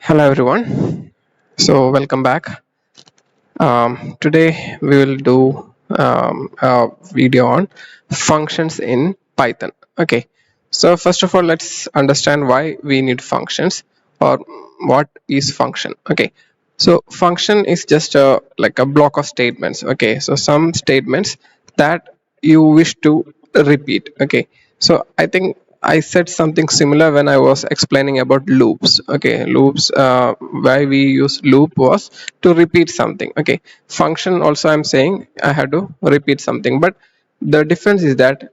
Hello everyone. So welcome back. Today we will do a video on functions in Python. Okay. So first of all, let's understand why we need functions or what is function. Okay. So function is just like a block of statements. Okay. So some statements that you wish to repeat. Okay. So I think I said something similar when I was explaining about loops. Okay, loops. Why we use loop was to repeat something. Okay, function also I'm saying I had to repeat something, but the difference is that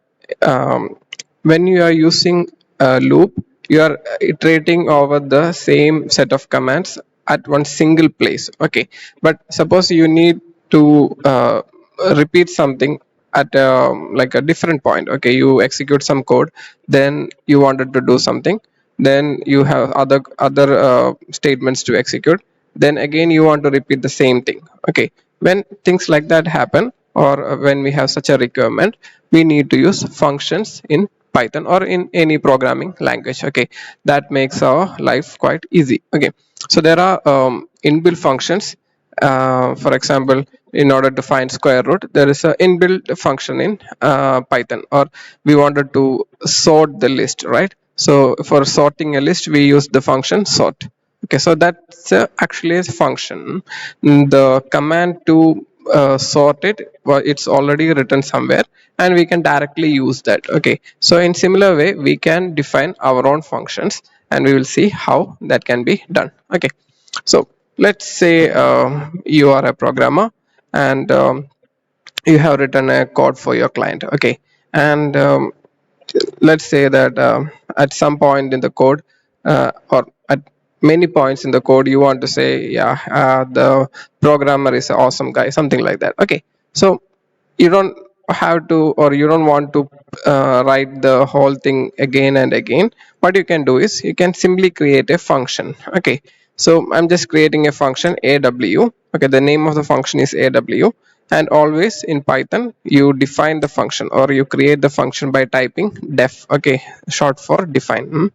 when you are using a loop, you are iterating over the same set of commands at one single place. Okay, but suppose you need to repeat something at like a different point. Okay, you execute some code, then you wanted to do something, then you have other statements to execute, then again you want to repeat the same thing. Okay, when things like that happen, or when we have such a requirement, we need to use functions in Python or in any programming language. Okay, that makes our life quite easy. Okay, so there are inbuilt functions. For example, in order to find square root, there is a inbuilt function in Python. Or we wanted to sort the list, right? So for sorting a list, we use the function sort. Okay, so that's actually a function. The command to sort it, well, it's already written somewhere, and we can directly use that. Okay, so in similar way, we can define our own functions, and we will see how that can be done. Okay, so let's say you are a programmer, and you have written a code for your client. Okay, and let's say that at some point in the code, or at many points in the code, you want to say, yeah, the programmer is an awesome guy, something like that. Okay, so you don't have to, or you don't want to write the whole thing again and again. What you can do is you can simply create a function. Okay, so I'm just creating a function aw. Okay, the name of the function is aw, and always in Python you define the function, or you create the function by typing def. Okay, short for define.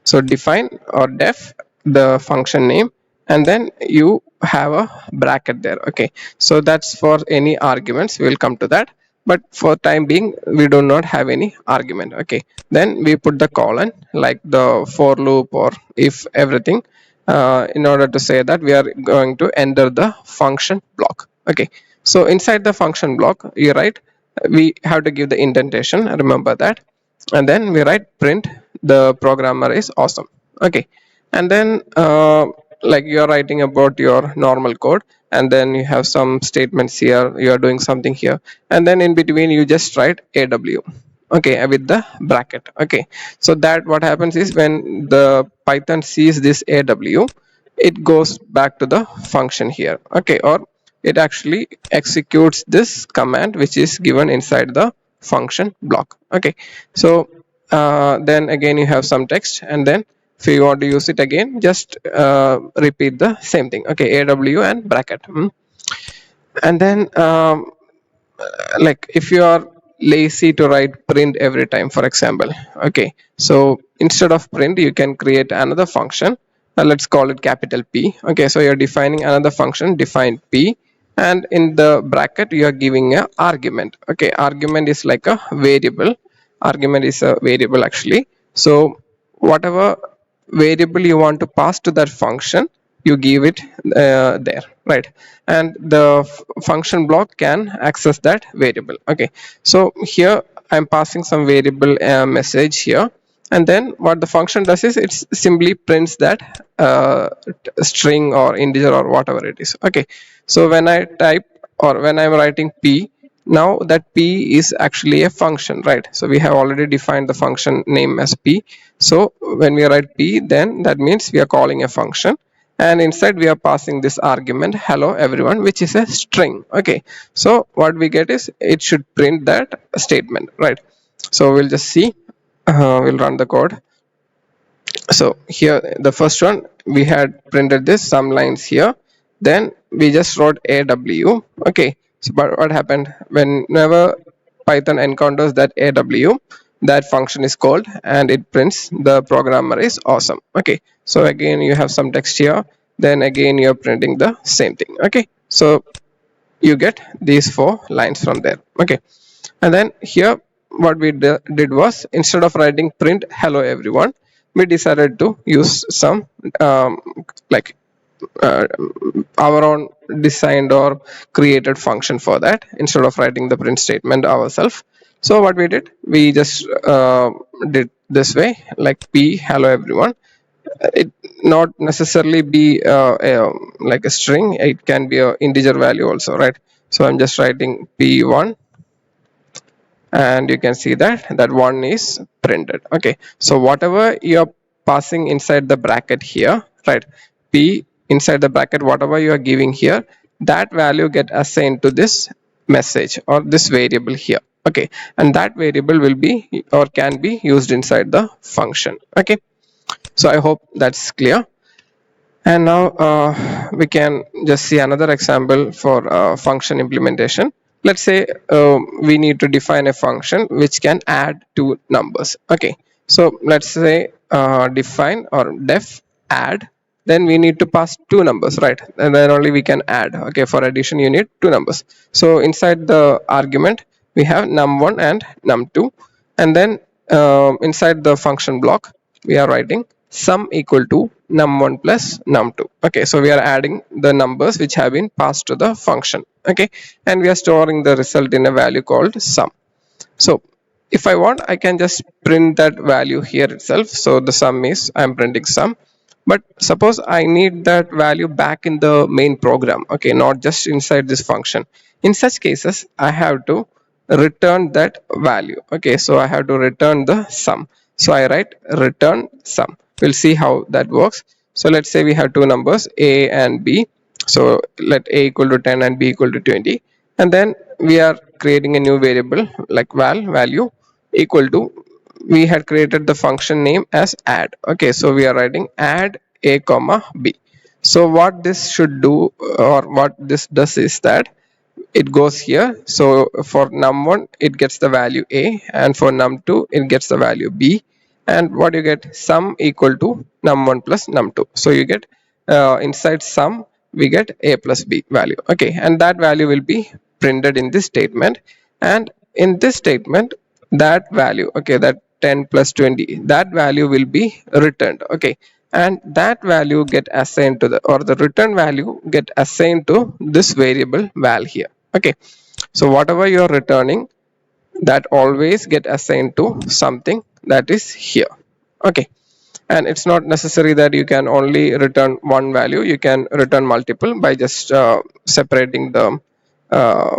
So define or def the function name, and then you have a bracket there. Okay, so that's for any arguments, we'll come to that, but for time being we do not have any argument. Okay, then we put the colon like the for loop or if everything, in order to say that we are going to enter the function block. Okay, so inside the function block you write, we have to give the indentation, remember that, and then we write print the programmer is awesome. Okay, and then like you are writing about your normal code, and then you have some statements here, you are doing something here, and then in between you just write aw. Okay, with the bracket. Okay, so that what happens is when the Python sees this aw, it goes back to the function here. Okay, or it actually executes this command which is given inside the function block. Okay, so then again you have some text, and then if you want to use it again, just repeat the same thing. Okay, aw and bracket. And then like if you are lazy to write print every time, for example, okay, so instead of print you can create another function. Let's call it capital P. Okay, so you're defining another function, define P, and in the bracket you are giving a argument. Okay, argument is like a variable. Argument is a variable actually. So whatever variable you want to pass to that function, you give it there, right? And the function block can access that variable. Okay, so here I'm passing some variable message here, and then what the function does is it simply prints that string or integer or whatever it is. Okay, so when I type, or when I'm writing P, now that P is actually a function, right? So we have already defined the function name as P. So when we write P, then that means we are calling a function, and inside we are passing this argument hello everyone, which is a string. Okay, so what we get is it should print that statement, right? So we'll just see, we'll run the code. So here the first one, we had printed this some lines here, then we just wrote aw. Okay, so but what happened, whenever Python encounters that aw, that function is called, and it prints the programmer is awesome. Okay, so again you have some text here, then again you're printing the same thing. Okay, so you get these 4 lines from there. Okay, and then here what we did was, instead of writing print hello everyone, we decided to use some like uh, our own designed or created function for that, instead of writing the print statement ourselves. So what we did, we just did this way, like p hello everyone. It not necessarily be like a string, it can be a integer value also, right? So I'm just writing p1, and you can see that that one is printed. Okay, so whatever you're passing inside the bracket here, right, p inside the bracket, whatever you are giving here, that value get assigned to this message or this variable here. Okay, and that variable will be or can be used inside the function. Okay, so I hope that's clear. And now we can just see another example for function implementation. Let's say we need to define a function which can add 2 numbers. Okay, so let's say define or def add, then we need to pass 2 numbers, right? And then only we can add. Okay, for addition you need 2 numbers. So inside the argument we have num1 and num2, and then inside the function block we are writing sum equal to num1 plus num2. Okay, so we are adding the numbers which have been passed to the function. Okay, and we are storing the result in a value called sum. So if I want, I can just print that value here itself. So the sum is, I'm printing sum, but suppose I need that value back in the main program, okay, not just inside this function. In such cases I have to return that value. Okay, so I have to return the sum, so I write return sum. We'll see how that works. So let's say we have 2 numbers a and b, so let a equal to 10 and b equal to 20, and then we are creating a new variable like value equal to, we had created the function name as add. Okay, so we are writing add a comma b. So what this should do, or what this does, is that it goes here. So for num1 it gets the value a, and for num2 it gets the value b, and what you get, sum equal to num1 plus num2. So you get inside sum we get a plus b value. Okay, and that value will be printed in this statement, and in this statement that value, okay, that 10 plus 20, that value will be returned. Okay, and that value get assigned to the, or the return value get assigned to this variable val here. Okay, so whatever you are returning, that always get assigned to something that is here. Okay, and it's not necessary that you can only return one value, you can return multiple by just separating the uh,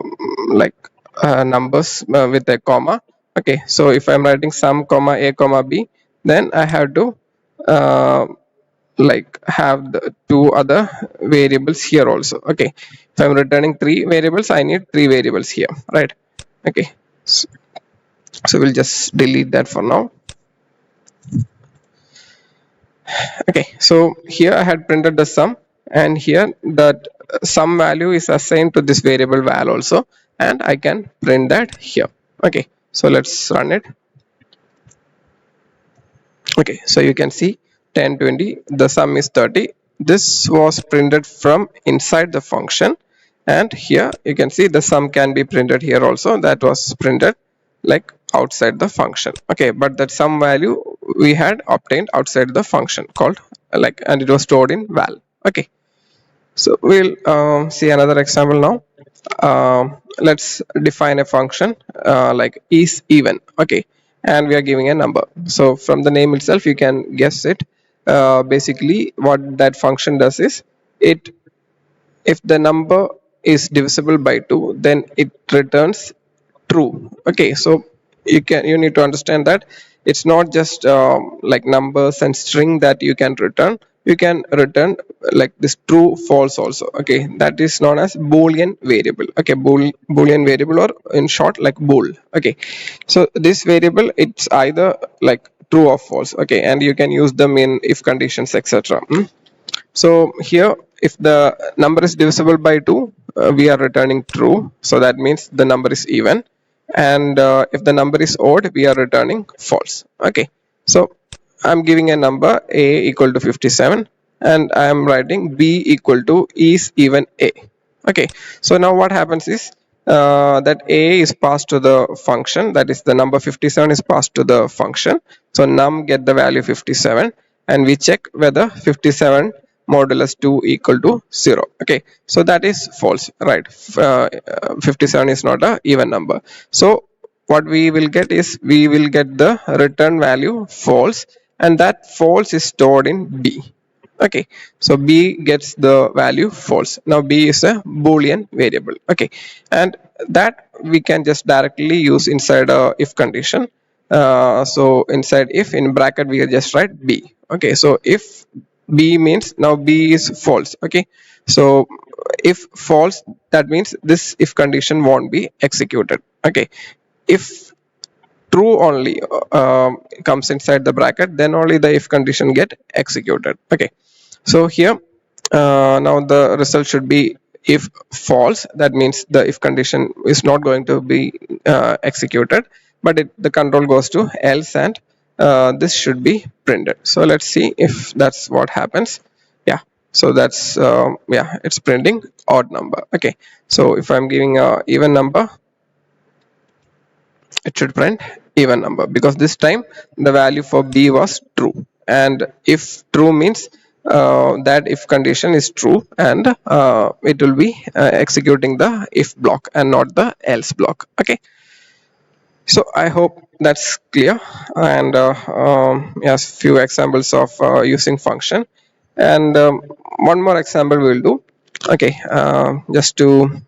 like numbers with a comma. Okay, so if I'm writing sum comma a comma b, then I have to uh, like have the 2 other variables here also. Okay, if I'm returning 3 variables, I need 3 variables here, right? Okay, so we'll just delete that for now. Okay, so here I had printed the sum, and here that sum value is assigned to this variable val also, and I can print that here. Okay, so let's run it. Okay, so you can see 10 20, the sum is 30. This was printed from inside the function, and here you can see the sum can be printed here also, that was printed like outside the function. Okay, but that sum value we had obtained outside the function called like, and it was stored in val. Okay, so we'll see another example now. Let's define a function like is even. Okay, and we are giving a number. So from the name itself you can guess it. Basically what that function does is, it, if the number is divisible by 2, then it returns true. Okay, so you need to understand that it's not just like numbers and string that you can return, you can return like this true false also. Okay, that is known as boolean variable. Okay, boolean variable, or in short like bool. Okay, so this variable, it's either like true or false. Okay, and you can use them in if conditions, etc. So here if the number is divisible by 2, we are returning true, so that means the number is even. and if the number is odd, we are returning false. Okay, so I'm giving a number a equal to 57, and I am writing b equal to is even a. Okay, so now what happens is that a is passed to the function, that is the number 57 is passed to the function. So num get the value 57, and we check whether 57 modulus 2 equal to 0. Okay, so that is false, right? 57 is not a even number. So what we will get is, we will get the return value false, and that false is stored in b. Okay, so b gets the value false. Now b is a boolean variable. Okay, and that we can just directly use inside a if condition. So inside if, in bracket, we just write b. Okay, so if b means, now b is false. Okay, so if false, that means this if condition won't be executed. Okay, if true only comes inside the bracket, then only the if condition get executed. Okay, so here now the result should be if false, that means the if condition is not going to be executed, but the control goes to else, and this should be printed. So let's see if that's what happens. Yeah, so that's yeah, it's printing odd number. Okay, so if I'm giving a even number, it should print even number, because this time the value for b was true, and if true means that if condition is true, and it will be executing the if block and not the else block. Okay, so I hope that's clear, and yes, few examples of using function, and one more example we'll do. Okay, just to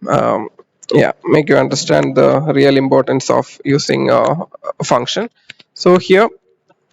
yeah, make you understand the real importance of using a function. So here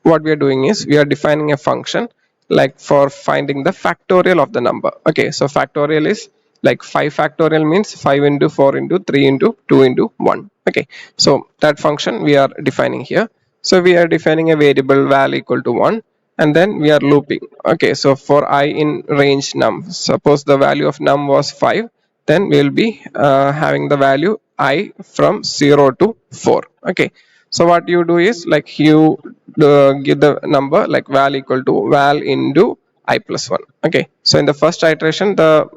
what we are doing is, we are defining a function like for finding the factorial of the number. Okay, so factorial is like 5 factorial means 5 into 4 into 3 into 2 into 1. Okay, so that function we are defining here. So we are defining a variable val equal to 1, and then we are looping. Okay, so for I in range num, suppose the value of num was 5, then we will be having the value I from 0 to 4. Okay, so what you do is, like, you give the number like val equal to val into I plus 1. Okay, so in the first iteration the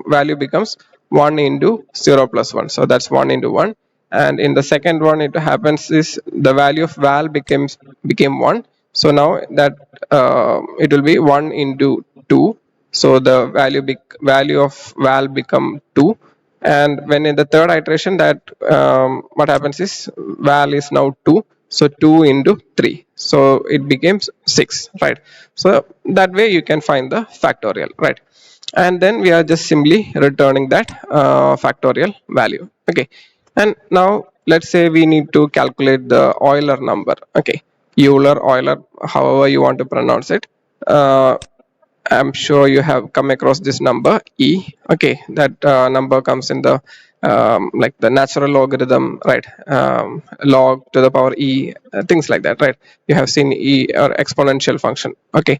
value becomes 1 into 0 plus 1, so that's 1 into 1. And in the second one, it happens is the value of val became 1, so now that it will be 1 into 2, so the value of val become 2. And when in the third iteration, that what happens is val is now 2, so 2 into 3, so it becomes 6, right? So that way you can find the factorial, right? And then we are just simply returning that factorial value. Okay, and now let's say we need to calculate the Euler number. Okay, Euler, however you want to pronounce it. I'm sure you have come across this number e. Okay, that number comes in the like the natural logarithm, right? Log to the power e, things like that, right? You have seen e or exponential function. Okay,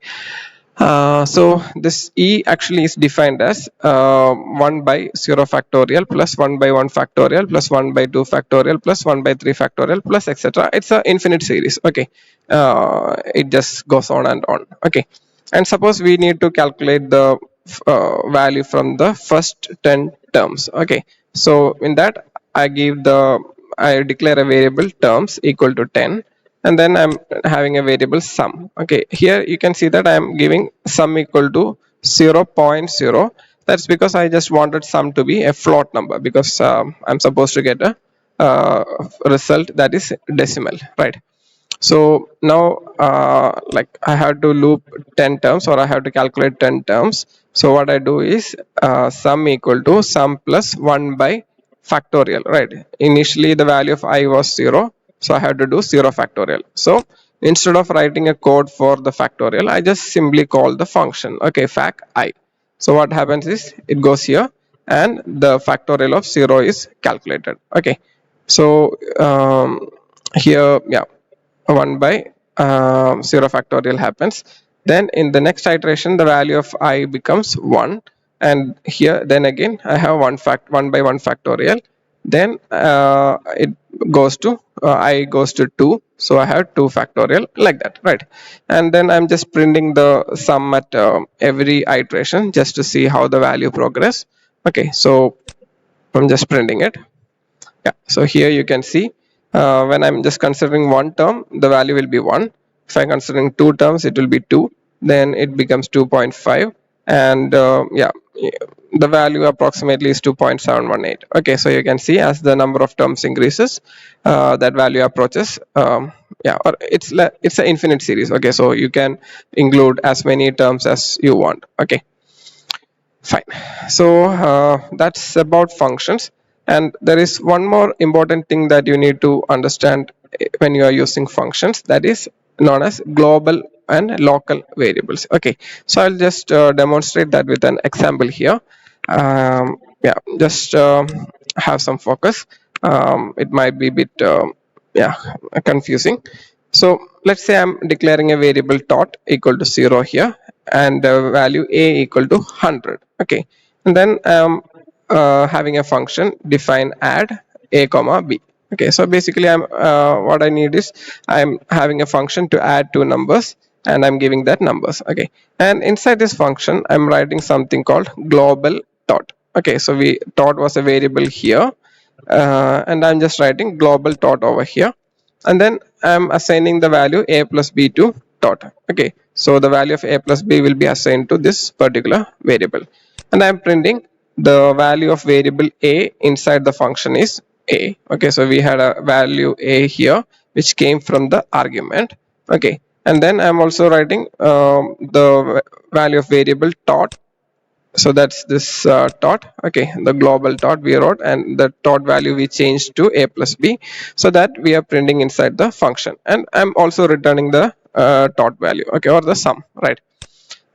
so this e actually is defined as 1 by 0 factorial plus 1 by 1 factorial plus 1 by 2 factorial plus 1 by 3 factorial plus etc. It's an infinite series. Okay, it just goes on and on. Okay, and suppose we need to calculate the value from the first 10 terms. Okay, so in that I declare a variable terms equal to 10, and then I'm having a variable sum. Okay, here you can see that I'm giving sum equal to 0.0. That's because I just wanted sum to be a float number, because I'm supposed to get a result that is decimal, right? So now like I have to loop 10 terms, or I have to calculate 10 terms. So what I do is sum equal to sum plus 1 by factorial, right? Initially the value of I was 0, so I have to do 0 factorial. So instead of writing a code for the factorial, I just simply call the function. Okay, fac I. So what happens is, it goes here and the factorial of 0 is calculated. Okay, so here, yeah, 1 by 0 factorial happens. Then in the next iteration the value of I becomes 1, and here then again I have 1 by 1 factorial. then it goes to I goes to 2, so I have 2 factorial, like that, right? And then I'm just printing the sum at every iteration just to see how the value progress. Okay, so I'm just printing it. Yeah, so here you can see when I'm just considering one term, the value will be 1. If I'm considering two terms, it will be 2. Then it becomes 2.5, and yeah, the value approximately is 2.718. Okay, so you can see as the number of terms increases, that value approaches. Yeah, or it's an infinite series. Okay, so you can include as many terms as you want. Okay, fine. So that's about functions. And there is one more important thing that you need to understand when you are using functions, that is known as global and local variables. Okay, so I'll just demonstrate that with an example here. Yeah, just have some focus. It might be a bit yeah, confusing. So let's say I'm declaring a variable tot equal to 0 here, and value a equal to 100. Okay, and then having a function define add a comma b. Okay, so basically I'm what I need is I'm having a function to add two numbers, and I'm giving that numbers. Okay, and inside this function I'm writing something called global tot. Okay, so we tot was a variable here, and I'm just writing global tot over here, and then I'm assigning the value a plus b to tot. Okay, so the value of a plus b will be assigned to this particular variable, and I'm printing the value of variable a inside the function is a. Okay, so we had a value a here which came from the argument. Okay, and then I'm also writing the value of variable tot, so that's this tot. Okay, the global tot we wrote, and the tot value we changed to a plus b, so that we are printing inside the function, and I'm also returning the tot value, okay, or the sum, right?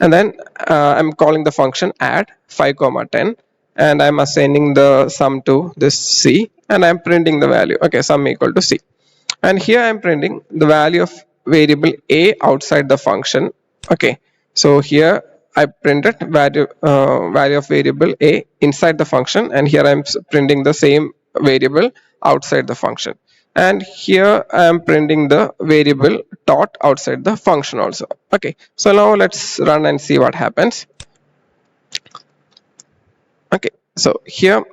And then I'm calling the function add 5 comma 10, and I'm assigning the sum to this c, and I'm printing the value, okay, sum equal to c. And here I'm printing the value of variable a outside the function. Okay, so here I printed value of variable a inside the function, and here I'm printing the same variable outside the function, and here I am printing the variable tot outside the function also. Okay, so now let's run and see what happens. Okay, so here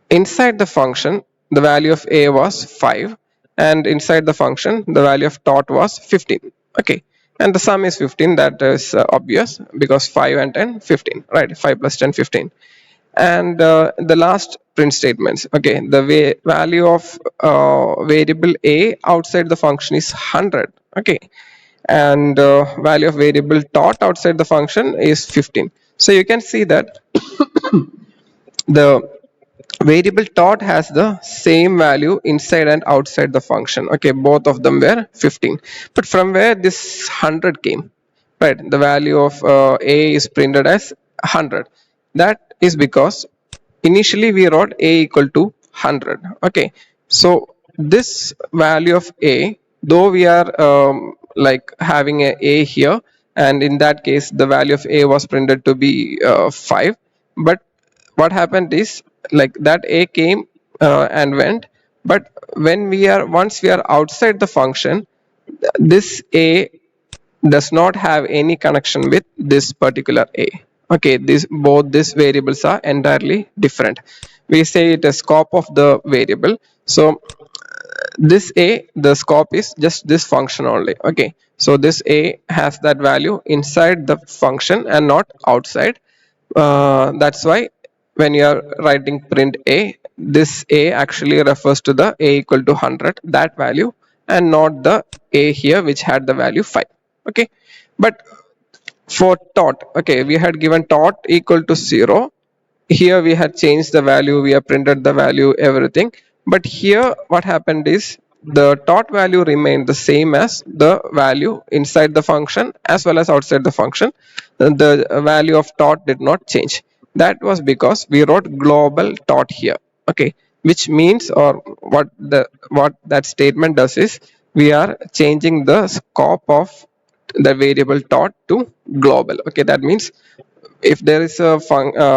inside the function the value of a was 5, and inside the function the value of tot was 15. Okay, and the sum is 15. That is obvious, because 5 and 10 15, right? 5 plus 10 15. And the last print statements, okay, the value of variable a outside the function is 100. Okay, and value of variable tot outside the function is 15. So you can see that the variable tot has the same value inside and outside the function. Okay, both of them were 15, but from where this 100 came, right? The value of a is printed as 100. That is because initially we wrote a equal to 100. Okay, so this value of a, though we are like having a here, and in that case the value of a was printed to be 5, but what happened is, like, that a came and went, but when we are once we are outside the function, this a does not have any connection with this particular a. Okay, this both these variables are entirely different. We say it a scope of the variable. So this a, the scope is just this function only. Okay, so this a has that value inside the function and not outside. That's why when you are writing print a, this a actually refers to the a equal to 100, that value, and not the a here which had the value 5. Okay, but for tot, okay, we had given tot equal to 0. Here we had changed the value, we have printed the value, everything, but here what happened is the tot value remained the same as the value inside the function as well as outside the function. The value of tot did not change. That was because we wrote global tot here. Okay, which means, or what that statement does is, we are changing the scope of the variable tot to global. Okay, that means if there is a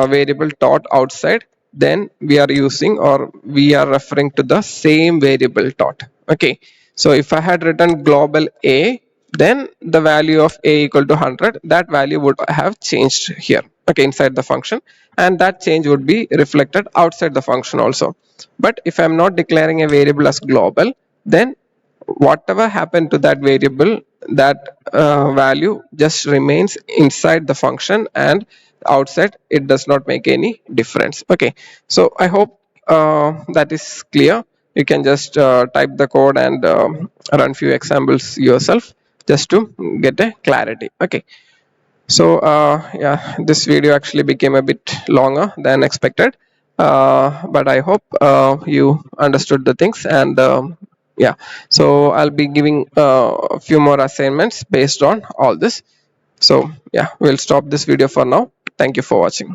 variable tot outside, then we are using, or we are referring to the same variable dot. Okay, so if I had written global a, then the value of a equal to 100, that value would have changed here, okay, inside the function, and that change would be reflected outside the function also. But if I'm not declaring a variable as global, then whatever happened to that variable, that value just remains inside the function, and outside it does not make any difference. Okay, so I hope that is clear. You can just type the code and run few examples yourself just to get a clarity. Okay, so yeah, this video actually became a bit longer than expected, but I hope you understood the things. And yeah, so I'll be giving a few more assignments based on all this. So yeah, we'll stop this video for now. Thank you for watching.